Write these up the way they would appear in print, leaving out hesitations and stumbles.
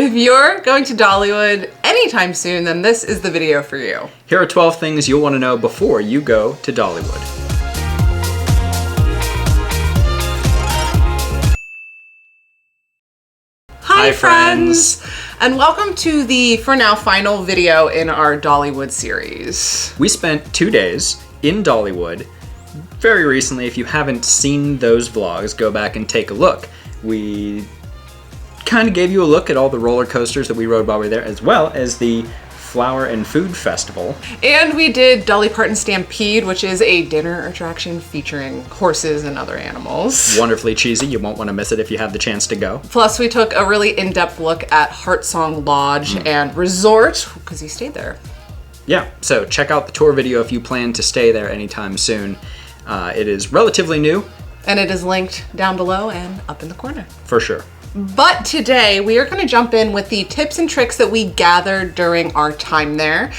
If you're going to Dollywood anytime soon, then this is the video for you. Here are 12 things you'll want to know before you go to Dollywood. Hi friends! And welcome to the, for now, final video in our Dollywood series. We spent 2 days in Dollywood very recently. If you haven't seen those vlogs, go back and take a look. We kind of gave you a look at all the roller coasters that we rode while we were there, as well as the Flower and Food Festival. And we did Dolly Parton Stampede, which is a dinner attraction featuring horses and other animals. Wonderfully cheesy. You won't want to miss it if you have the chance to go. Plus, we took a really in-depth look at Heart Song Lodge and Resort, because he stayed there. Yeah, so check out the tour video if you plan to stay there anytime soon. It is relatively new. And it is linked down below and up in the corner. For sure. But today we are going to jump in with the tips and tricks that we gathered during our time there.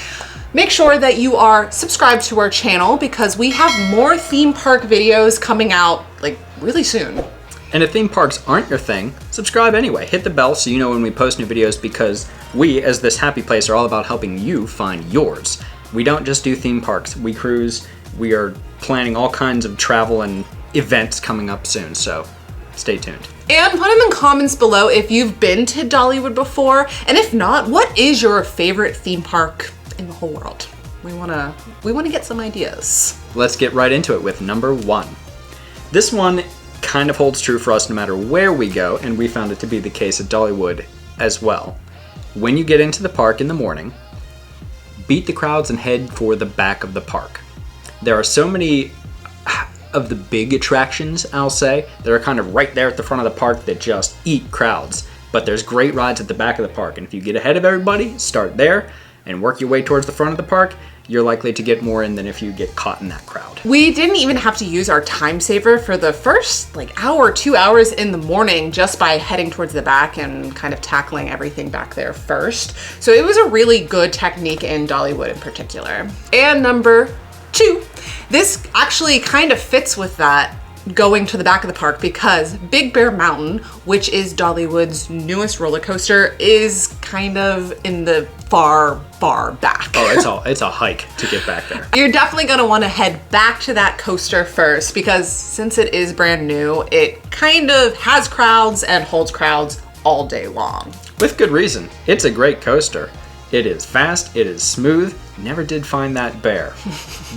Make sure that you are subscribed to our channel because we have more theme park videos coming out like really soon. And if theme parks aren't your thing, subscribe anyway. Hit the bell so you know when we post new videos, because we, as this happy place, are all about helping you find yours. We don't just do theme parks. We cruise. We are planning all kinds of travel and events coming up soon, so stay tuned. And put them in comments below if you've been to Dollywood before, and if not, what is your favorite theme park in the whole world? We wanna get some ideas. Let's get right into it with number 1. This one kind of holds true for us no matter where we go, and we found it to be the case at Dollywood as well. When you get into the park in the morning, beat the crowds and head for the back of the park. There are so many of the big attractions, I'll say, that are kind of right there at the front of the park that just eat crowds. But there's great rides at the back of the park, and if you get ahead of everybody, start there, and work your way towards the front of the park, you're likely to get more in than if you get caught in that crowd. We didn't even have to use our time saver for the first hour, 2 hours in the morning just by heading towards the back and kind of tackling everything back there first. So it was a really good technique in Dollywood in particular. And number 2, this actually kind of fits with that, going to the back of the park, because Big Bear Mountain, which is Dollywood's newest roller coaster, is kind of in the far back. Oh, it's a hike to get back there. You're definitely gonna wanna head back to that coaster first, because since it is brand new, it kind of has crowds and holds crowds all day long. With good reason. It's a great coaster. It is fast, it is smooth. Never did find that bear.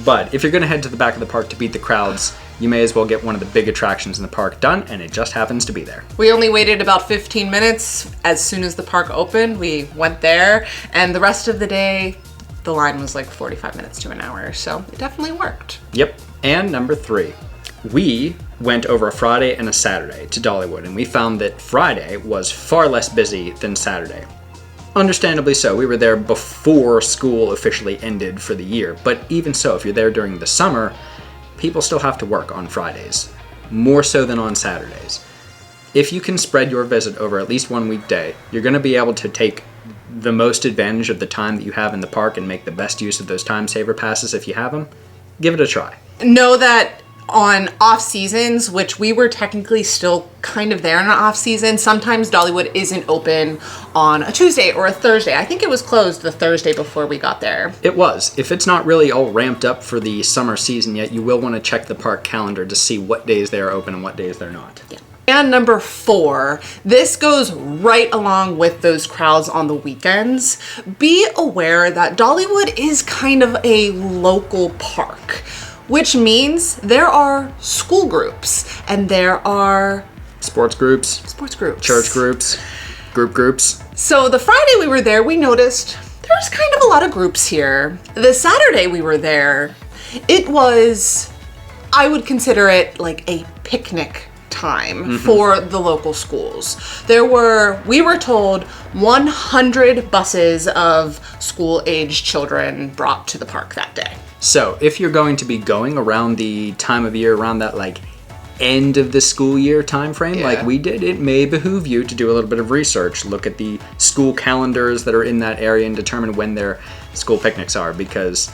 But if you're gonna head to the back of the park to beat the crowds, you may as well get one of the big attractions in the park done, and it just happens to be there. We only waited about 15 minutes. As soon as the park opened, we went there, and the rest of the day, the line was like 45 minutes to an hour, so it definitely worked. Yep. And number 3, we went over a Friday and a Saturday to Dollywood, and we found that Friday was far less busy than Saturday. Understandably so. We were there before school officially ended for the year, but even so, if you're there during the summer, people still have to work on Fridays, more so than on Saturdays. If you can spread your visit over at least one weekday, you're going to be able to take the most advantage of the time that you have in the park and make the best use of those time saver passes if you have them. Give it a try. Know that on off seasons, which we were technically still kind of there in an off season, sometimes Dollywood isn't open on a Tuesday or a Thursday. I think it was closed the Thursday before we got there. It was. If it's not really all ramped up for the summer season yet, you will want to check the park calendar to see what days they're open and what days they're not. Yeah. And number 4, this goes right along with those crowds on the weekends. Be aware that Dollywood is kind of a local park, which means there are school groups and there are sports groups, church groups, groups. So the Friday we were there, we noticed there's kind of a lot of groups here. The Saturday we were there, it was, I would consider it like a picnic time for the local schools. We were told 100 buses of school-aged children brought to the park that day. So if you're going to be going around the time of year, around that end of the school year time frame, like we did, it may behoove you to do a little bit of research, look at the school calendars that are in that area and determine when their school picnics are, because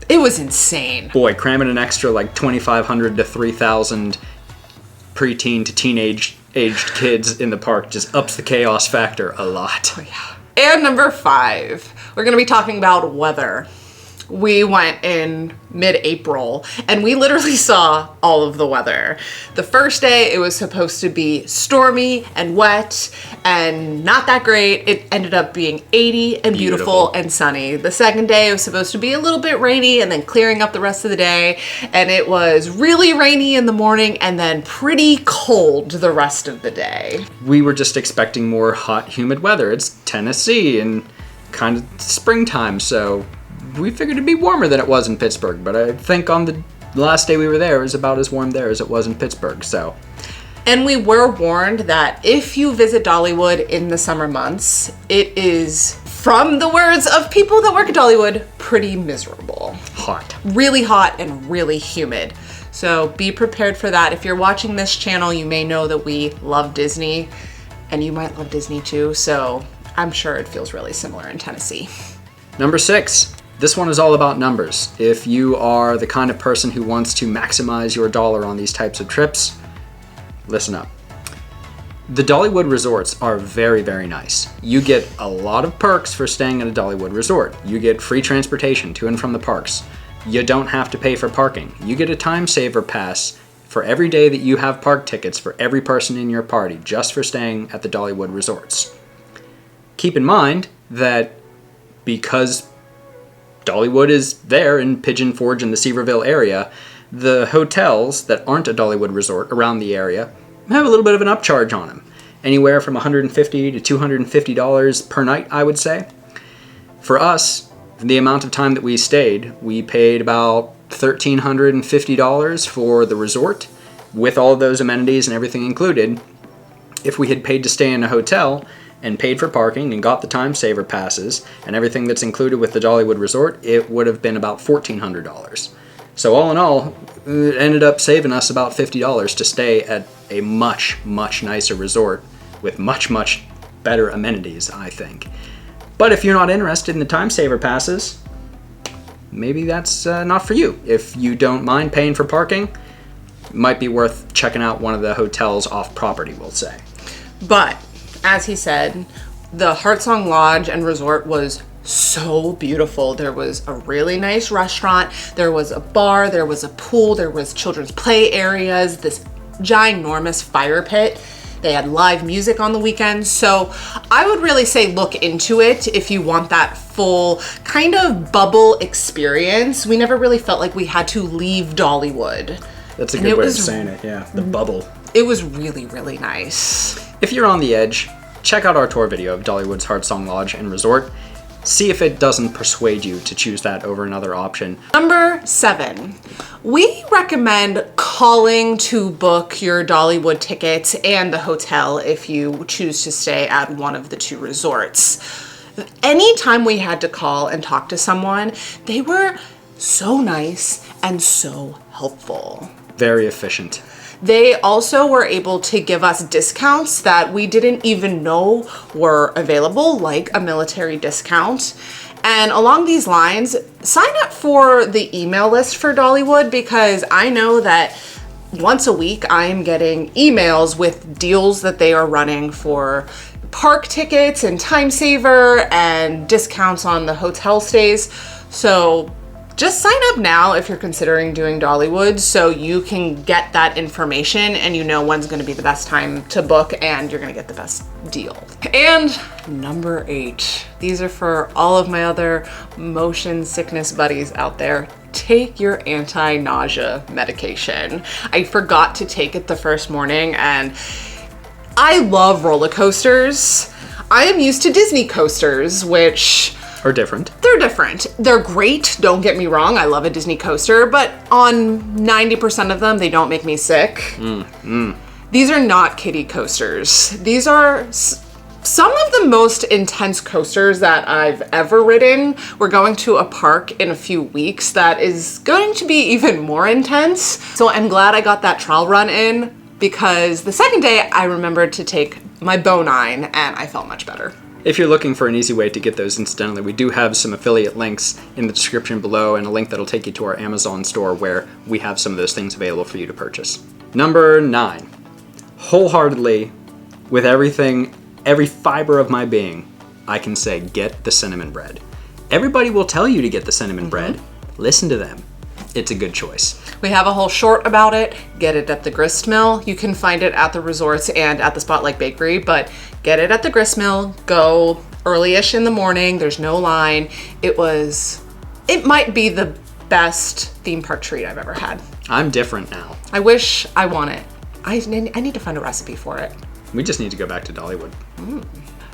it was insane. Boy, cramming an extra 2,500 to 3,000 preteen to teenage aged kids in the park just ups the chaos factor a lot. Oh, yeah. And number 5, we're going to be talking about weather. We went in mid-April and we literally saw all of the weather. The first day it was supposed to be stormy and wet and not that great. It ended up being 80 and beautiful and sunny. The second day it was supposed to be a little bit rainy and then clearing up the rest of the day. And it was really rainy in the morning and then pretty cold the rest of the day. We were just expecting more hot, humid weather. It's Tennessee and kind of springtime, so we figured it'd be warmer than it was in Pittsburgh, but I think on the last day we were there, it was about as warm there as it was in Pittsburgh, so. And we were warned that if you visit Dollywood in the summer months, it is, from the words of people that work at Dollywood, pretty miserable. Hot. Really hot and really humid. So be prepared for that. If you're watching this channel, you may know that we love Disney, and you might love Disney too, so I'm sure it feels really similar in Tennessee. Number 6. This one is all about numbers. If you are the kind of person who wants to maximize your dollar on these types of trips, listen up. The Dollywood resorts are very, very nice. You get a lot of perks for staying at a Dollywood resort. You get free transportation to and from the parks. You don't have to pay for parking. You get a time saver pass for every day that you have park tickets for every person in your party just for staying at the Dollywood resorts. Keep in mind that because Dollywood is there in Pigeon Forge in the Seaverville area, the hotels that aren't a Dollywood resort around the area have a little bit of an upcharge on them. Anywhere from $150 to $250 per night, I would say. For us, the amount of time that we stayed, we paid about $1,350 for the resort, with all of those amenities and everything included. If we had paid to stay in a hotel and paid for parking and got the time saver passes and everything that's included with the Dollywood resort, it would have been about $1,400. So all in all, it ended up saving us about $50 to stay at a much, much nicer resort with much, much better amenities, I think. But if you're not interested in the time saver passes, maybe that's not for you. If you don't mind paying for parking, it might be worth checking out one of the hotels off property, we'll say. But as he said, the Heartsong Lodge and Resort was so beautiful. There was a really nice restaurant, there was a bar, there was a pool, there was children's play areas, this ginormous fire pit. They had live music on the weekends. So I would really say look into it if you want that full kind of bubble experience. We never really felt like we had to leave Dollywood. That's a good way of saying it, yeah. The bubble. It was really, really nice. If you're on the edge, check out our tour video of Dollywood's Heartsong Lodge and Resort. See if it doesn't persuade you to choose that over another option. Number 7, we recommend calling to book your Dollywood tickets and the hotel if you choose to stay at one of the 2 resorts. Anytime we had to call and talk to someone, they were so nice and so helpful. Very efficient. They also were able to give us discounts that we didn't even know were available, like a military discount. And along these lines, sign up for the email list for Dollywood, because I know that once a week I am getting emails with deals that they are running for park tickets and time saver and discounts on the hotel stays. So just sign up now if you're considering doing Dollywood, so you can get that information and you know when's going to be the best time to book and you're going to get the best deal. And number 8, these are for all of my other motion sickness buddies out there. Take your anti-nausea medication. I forgot to take it the first morning, and I love roller coasters. I am used to Disney coasters, which are different. They're different. They're great, don't get me wrong. I love a Disney coaster, but on 90% of them, they don't make me sick. These are not kiddie coasters. These are some of the most intense coasters that I've ever ridden. We're going to a park in a few weeks that is going to be even more intense. So I'm glad I got that trial run in, because the second day I remembered to take my Bonine and I felt much better. If you're looking for an easy way to get those incidentally, we do have some affiliate links in the description below and a link that'll take you to our Amazon store where we have some of those things available for you to purchase. Number 9, wholeheartedly, with everything, every fiber of my being, I can say get the cinnamon bread. Everybody will tell you to get the cinnamon bread. Listen to them. It's a good choice. We have a whole short about it. Get it at the grist mill. You can find it at the resorts and at the Spotlight Bakery, but get it at the grist mill. Go early-ish in the morning. There's no line. It might be the best theme park treat I've ever had. I'm different now. I wish I want it. I need to find a recipe for it. We just need to go back to Dollywood.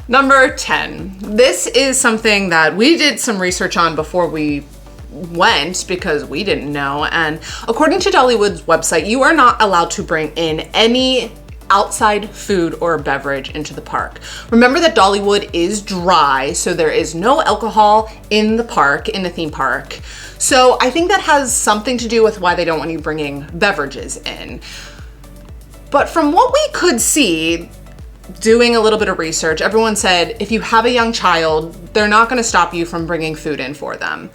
Number 10. This is something that we did some research on before we went because we didn't know. And according to Dollywood's website, you are not allowed to bring in any outside food or beverage into the park. Remember that Dollywood is dry, so there is no alcohol in the park, in the theme park. So I think that has something to do with why they don't want you bringing beverages in. But from what we could see, doing a little bit of research, everyone said if you have a young child, they're not going to stop you from bringing food in for them.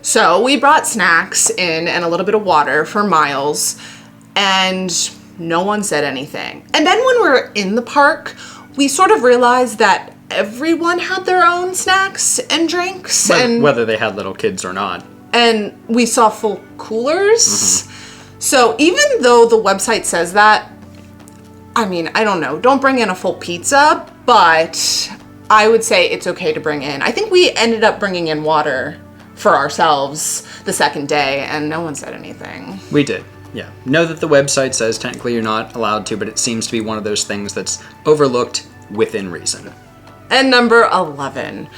So we brought snacks in and a little bit of water for Miles, and no one said anything. And then when we were in the park, we sort of realized that everyone had their own snacks and drinks. And whether they had little kids or not. And we saw full coolers. So even though the website says that, I mean, I don't know, don't bring in a full pizza, but I would say it's okay to bring in. I think we ended up bringing in water for ourselves the second day, and no one said anything. We did, yeah. Know that the website says technically you're not allowed to, but it seems to be one of those things that's overlooked within reason. And number 11.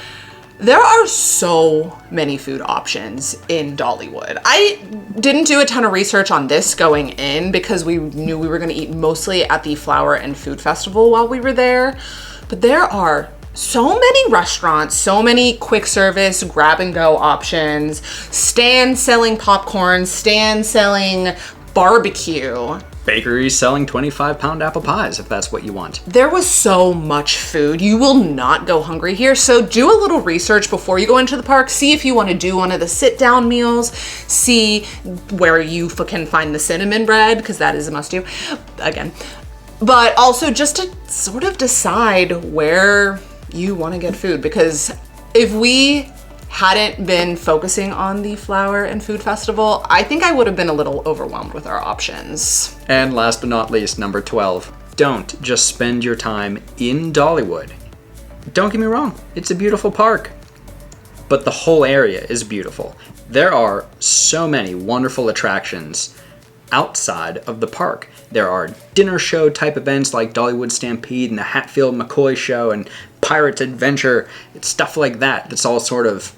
There are so many food options in Dollywood. I didn't do a ton of research on this going in because we knew we were going to eat mostly at the Flower and Food Festival while we were there. But there are so many restaurants, so many quick service, grab and go options, stands selling popcorn, stands selling barbecue. Bakeries selling 25-pound apple pies, if that's what you want. There was so much food. You will not go hungry here. So do a little research before you go into the park. See if you want to do one of the sit-down meals. See where you can find the cinnamon bread, because that is a must-do, again. But also just to sort of decide where you want to get food, because if we hadn't been focusing on the Flower and Food Festival, I think I would have been a little overwhelmed with our options. And last but not least, number 12. Don't just spend your time in Dollywood. Don't get me wrong, it's a beautiful park, but the whole area is beautiful. There are so many wonderful attractions outside of the park. There are dinner show type events like Dollywood Stampede and the Hatfield McCoy Show and Pirates Adventure. It's stuff like that that's all sort of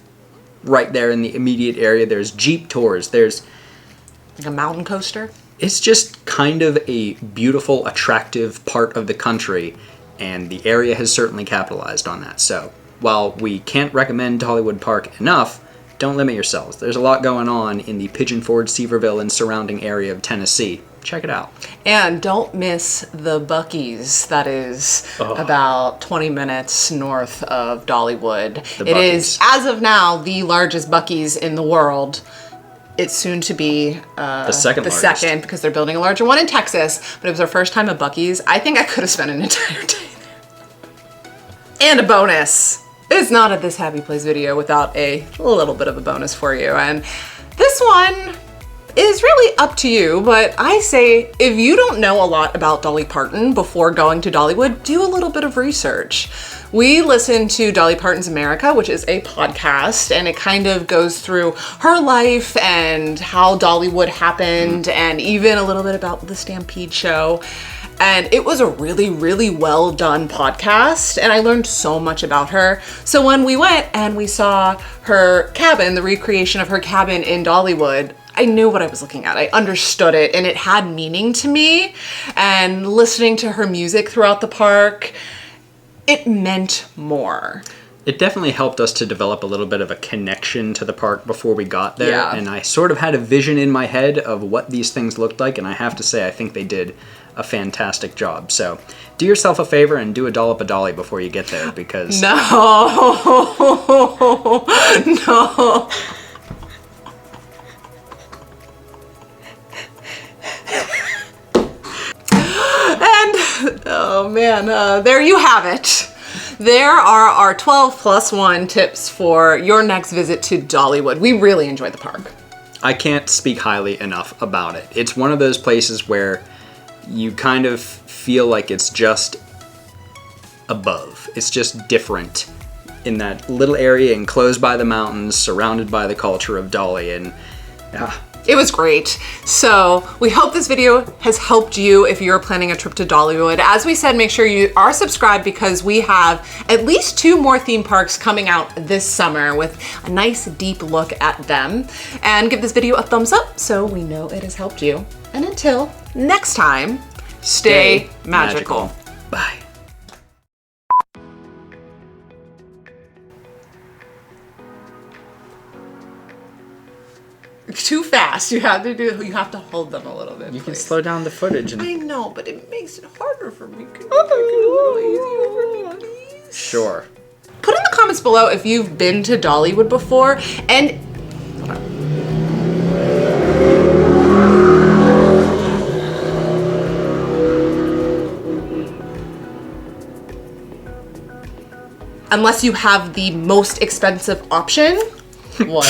right there in the immediate area. There's Jeep tours. There's like a mountain coaster. It's just kind of a beautiful, attractive part of the country, and the area has certainly capitalized on that. So while we can't recommend Dollywood Park enough, don't limit yourselves. There's a lot going on in the Pigeon Forge, Seaverville, and surrounding area of Tennessee. Check it out. And don't miss the Buc-ee's. That is about 20 minutes north of Dollywood. It is, as of now, the largest Buc-ee's in the world. It's soon to be the second because they're building a larger one in Texas. But it was our first time at Buc-ee's. I think I could have spent an entire day there. And a bonus. It's not a This Happy Place video without a little bit of a bonus for you. And this one is really up to you, but I say if you don't know a lot about Dolly Parton before going to Dollywood, do a little bit of research. We listened to Dolly Parton's America, which is a podcast, and it kind of goes through her life and how Dollywood happened, and even a little bit about the Stampede show. And it was a really, really well done podcast, and I learned so much about her. So when we went and we saw her cabin, the recreation of her cabin in Dollywood, I knew what I was looking at. I understood it, and it had meaning to me. And listening to her music throughout the park, it meant more. It definitely helped us to develop a little bit of a connection to the park before we got there. Yeah. And I sort of had a vision in my head of what these things looked like, and I have to say I think they did a fantastic job. So do yourself a favor and do a dollop of Dolly before you get there, because... No. And man, there you have it. There are our 12 plus 1 tips for your next visit to Dollywood. We really enjoyed the park. I can't speak highly enough about it. It's one of those places where you kind of feel like it's just above. It's just different in that little area enclosed by the mountains, surrounded by the culture of Dolly, and it was great. So we hope this video has helped you if you're planning a trip to Dollywood. As we said, make sure you are subscribed because we have at least 2 more theme parks coming out this summer with a nice deep look at them. And give this video a thumbs up so we know it has helped you. And until next time, stay magical. Bye. Too fast. You have to hold them a little bit. You can slow down the footage. I know, but it makes it harder for me. Can you make it a little easier for me, please? Sure. Put in the comments below if you've been to Dollywood before, and unless you have the most expensive option. What?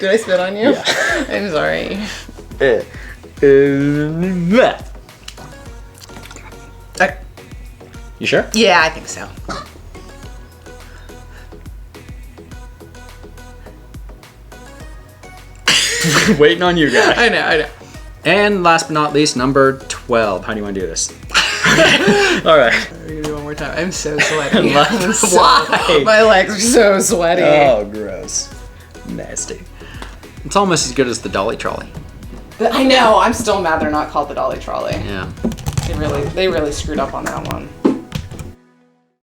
Did I spit on you? Yeah. I'm sorry. You sure? Yeah, I think so. Waiting on you guys. I know. And last but not least, number 12. How do you want to do this? All right. We're gonna do it one more time. I'm so sweaty. Why? My legs are so sweaty. Oh, gross. Nasty. It's almost as good as the Dolly Trolley. I know. I'm still mad they're not called the Dolly Trolley. Yeah. They really screwed up on that one.